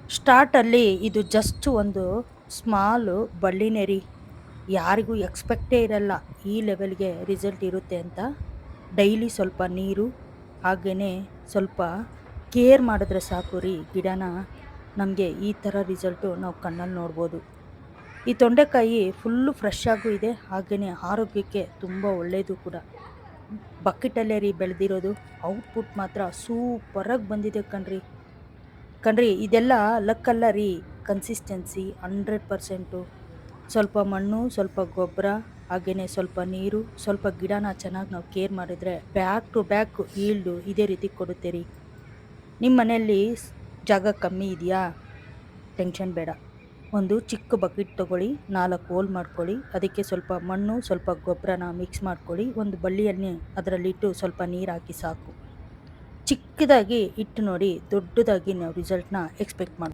ಸ್ಟಾರ್ಟಲ್ಲಿ ಇದು ಜಸ್ಟ್ ಒಂದು ಸ್ಮಾಲು ಬಳ್ಳಿನೇ ರೀ. ಯಾರಿಗೂ ಎಕ್ಸ್ಪೆಕ್ಟೇ ಇರಲ್ಲ ಈ ಲೆವೆಲ್‌ಗೆ ರಿಸಲ್ಟ್ ಇರುತ್ತೆ ಅಂತ. ಡೈಲಿ ಸ್ವಲ್ಪ ನೀರು ಹಾಗೇನೇ ಸ್ವಲ್ಪ ಕೇರ್ ಮಾಡಿದ್ರೆ ಸಾಕು ರೀ ಗಿಡನ. ನಮಗೆ ಈ ಥರ ರಿಸಲ್ಟು ನಾವು ಕಣ್ಣಲ್ಲಿ ನೋಡ್ಬೋದು. ಈ ತೊಂಡೆಕಾಯಿ ಫುಲ್ಲು ಫ್ರೆಶ್ ಆಗೂ ಇದೆ, ಹಾಗೇನೇ ಆರೋಗ್ಯಕ್ಕೆ ತುಂಬ ಒಳ್ಳೆಯದು ಕೂಡ. ಬಕೆಟಲ್ಲೇ ರೀ ಬೆಳೆದಿರೋದು. ಔಟ್‌ಪುಟ್ ಮಾತ್ರ ಸೂಪರಾಗಿ ಬಂದಿದೆ ಕಣ್ರಿ. ಇದೆಲ್ಲ ಲಕ್ ಅಲ್ಲ ರೀ, ಕನ್ಸಿಸ್ಟೆನ್ಸಿ 100%. ಸ್ವಲ್ಪ ಮಣ್ಣು, ಸ್ವಲ್ಪ ಗೊಬ್ಬರ, ಹಾಗೇನೆ ಸ್ವಲ್ಪ ನೀರು, ಸ್ವಲ್ಪ ಗಿಡನ ಚೆನ್ನಾಗಿ ನಾವು ಕೇರ್ ಮಾಡಿದ್ರೆ ಬ್ಯಾಕ್ ಟು ಬ್ಯಾಕ್ ಈಲ್ಡು ಇದೇ ರೀತಿ ಕೊಡುತ್ತೆ ರೀ. ನಿಮ್ಮ ಮನೆಯಲ್ಲಿ ಜಾಗ ಕಮ್ಮಿ ಇದೆಯಾ? ಟೆನ್ಷನ್ ಬೇಡ. ಒಂದು ಚಿಕ್ಕ ಬಕೆಟ್ ತೊಗೊಳ್ಳಿ, 4 ಹೋಲ್ ಮಾಡ್ಕೊಳ್ಳಿ, ಅದಕ್ಕೆ ಸ್ವಲ್ಪ ಮಣ್ಣು, ಸ್ವಲ್ಪ ಗೊಬ್ಬರನ ಮಿಕ್ಸ್ ಮಾಡ್ಕೊಳ್ಳಿ, ಒಂದು ಬಳ್ಳಿಯನ್ನೇ ಅದರಲ್ಲಿಟ್ಟು ಸ್ವಲ್ಪ ನೀರು ಹಾಕಿ ಸಾಕು. ಚಿಕ್ಕದಾಗಿ ಇಟ್ಟು ನೋಡಿ, ದೊಡ್ಡದಾಗಿ ನಾವು ರಿಸಲ್ಟ್‌ನ ಎಕ್ಸ್ಪೆಕ್ಟ್ ಮಾಡ್ಬೋದು.